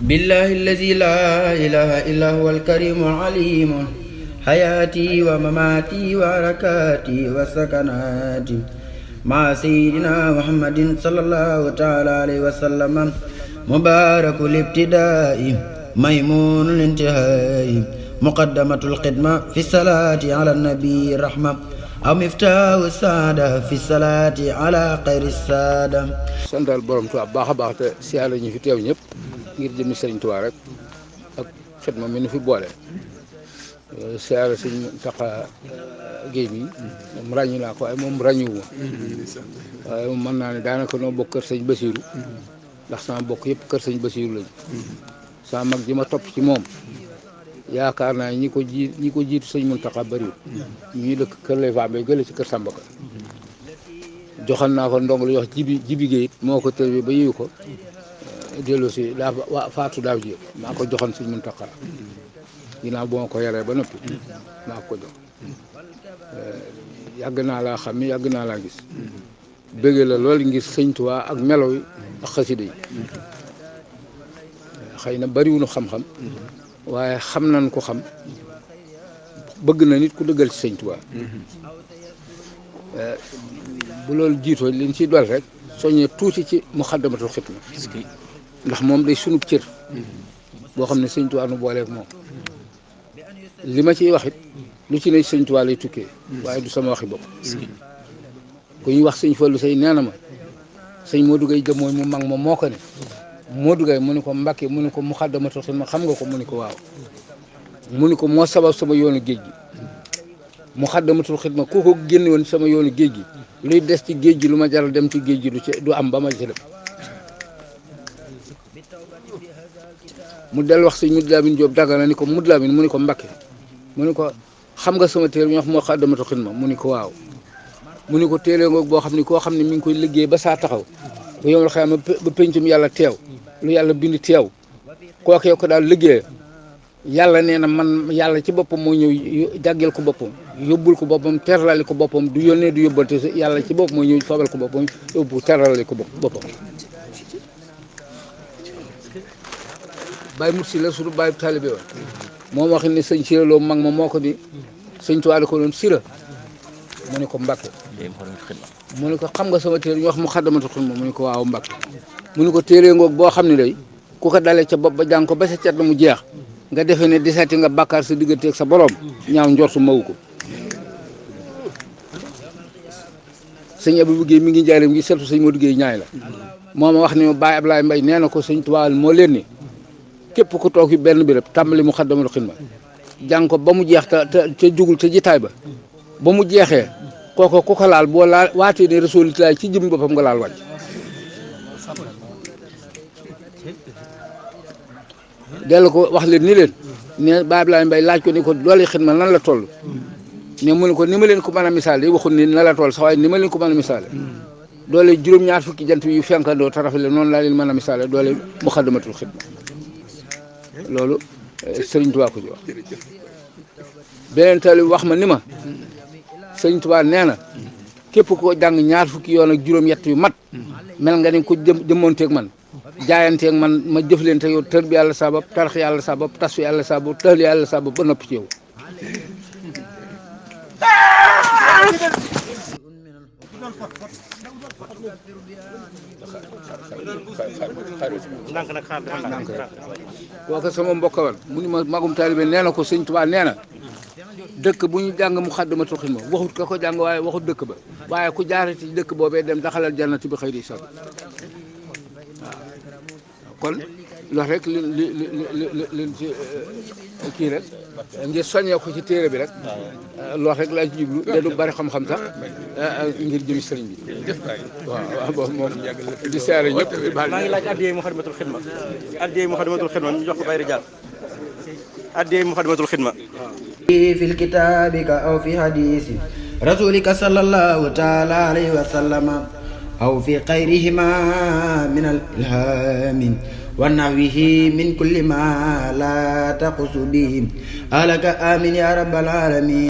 بالله الذي لا إله إلا هو الكريم العليم حياتي ومماتي وحركاتي وسكناتي مع سيدنا محمد صلى الله تعالى عليه وسلم مبارك الابتداء ميمون الانتهاء مقدمة الخدمة في الصلاة على النبي الرحمة أو مفتاح السعادة في الصلاة على خير السادة. santal borom Tuubaa baax a baax te siyaare ñu fi teew ñëpp ngir jëmmi Sëriñ Tuubaa rek ak xidma mi nu fi boole siyaare Sëriñ Muntaxa Géey mi moom ràññu naa ko waaye moom ràññuwuma waaye moom mën naa ne daanaka noo bokk kër Sëriñ Basiiru ndax sama bokk yëpp kër Sëriñ Basiiru lañu sama mag ji ma topp ci moom yaakaar naa ñi ko jiitu Sëriñ Muntaxa bariwul ñuy dëkk kër lay Fambe gële ci kër Samba Ka joxal naa ko ndong lu wax jibi géeyit moo ko tërbi ba yiwu ko dellu si daa faatu daaw ji maa ko joxoon Sëriñ Muntaxa ginnaaw boo ma ko yaree ba noppi maa ko jox yàgg naa laa xam yàgg naa laa gis bëgg la loolu ngir Sëriñ Tuubaa ak melo yi ak xasida yi xëy na bariwunu xam-xam waaye xam nañ ko xam bëgg na nit ku dëggal ci Sëriñ Tuubaa bu loolu jiitoo liñ ciy dol rek soññee tuuti ci Muxaddamatul Xidma ndax moom day sunub cër boo xam ne Sëriñ Tuubaa nu booleeg moom li ma ciy wax it lu ci ne Sëriñ Tuubaa lay tukkee waaye du sama waxi bopp ku ñuy wax Sëriñ Fallu Sey nee na ma sëñ Modou Gueye jëm mooy mu mag ma moo ko ne Modou Gueye mu ne ko Mbàkke mu ne ko Muxaddamatul Xidma xam nga ko mu ne ko waaw mu ne ko moo sabab sama yoonu géej gi Muxaddamatul Xidma ku ko génne woon sama yoonu géej gi luy des ci géej gi lu ma jaral dem ci géej gi du am ba ma ci dem mu del wax sëñ Mudu Lamin Jóob Dagana ni ko Mudu Lamin mu ni ko Mbakke mu ni ko xam nga sama téere bi ñu wax Muxaddamatul Xidma mu ni ko waaw mu ni ko téere ngoog boo xam ni koo xam ne mi ngi koy liggéey ba saa taxaw ba yomal xëy ba pencum yàlla teew lu yàlla bind teew kookee ko daal liggéey yàlla nee na man yàlla ci boppam moo ñëw jàggeel ko boppam yóbbul ko boppam teralali ko boppam du yónnee du yóbbante yàlla ci boppam moo ñëw fabal ko boppam yóbbu teralali ko boppam Baye Mursi la suñu Baye taalibe woon moom wax ne sëñ Sira Lo mag ma moo ko ni sëñ Tuubaa ko doon Sira mu ne ko Mbàkke mu ne ko xam nga sama téere ñu wax Muxaddamatul Xidma mu ne ko waaw Mbàkke mu ne ko téere ngoog boo xam ne day ku ko dalee ca bopp ba jàng ko ba sa cat mu jeex nga defee ne desati nga bàkkaar sa digganteeg sa borom ñaaw njortu mawu ko sëñ Abdou Guèye mi ngi njaareem ngi seetu sëñ Modou Guèye ñaay la moo ma wax ne Baye Ablaye Mbaye nee na ko Sëñ Tuubaa moo leen ni képp ku toog fi benn béréb tàmbali Muxaddamatul Xidma jàng ko ba mu jeex te jugul te jitaay ba mu jeexee kooko ku ko laal boo laal waatee ne Rasulullah ci jëm boppam nga laal wàcc dellu ko wax leen ni leen ne Baye Ablaye Mbaye laaj ko ni ko doole xidma nan la toll ne mu ne ko ni ma leen ko mën a misaale waxul ni na la toll sax waaye ni ma leen ko mën a misaale doole juróom-ñaar fukki jant yu fenkandoo tarafale noonu laa leen mën a misaale doole Muxaddamatul Xidma loolu Sëriñ Tuubaa ko ci wax beneen tali wax ma ni ma Sëriñ Tuubaa nee na képp ko jàng ñaar fukki yoon ak juróom-ñett yu mat mel nga ni ko jëmmoonteeg man jaayanteeg man ma jëf leen te yow tër bi yàlla sabab tarax yàlla sabab tas fi yàlla sabab tël yàlla sabab ba noppi ci yow kooku sama mbokk wan mu ni ma magum taalibe nee na ko Sëñ Tuubaa nee na dëkk bu ñu jàng Muxaddamatul Xidma waxut ka ko jàng waaye waxut dëkk ba waaye ku jaarati ci dëkk boobee dem daxalal jannati bi xëy di sab kon loolu rek li ci kii rek ngir soññee ko ci téere bi rek loolu rek laa ci jublu te du bari xam-xam sax ngir jëmi sëriñ bi waaw boobu moom di seere ñëpp maa ngi laaj addiyee Muxaddamatul Xidma addiyee Muxaddamatul Xidma ñu jox ko Baye Rijaal addiyee Muxaddamatul Xidma في الكتاب أو في حديث رسولك صلى الله تعالى عليه وسلم أو في غيرهما من الإلهام ونحوه من كل ما لا تقص به أهلك آمين يا رب العالمين.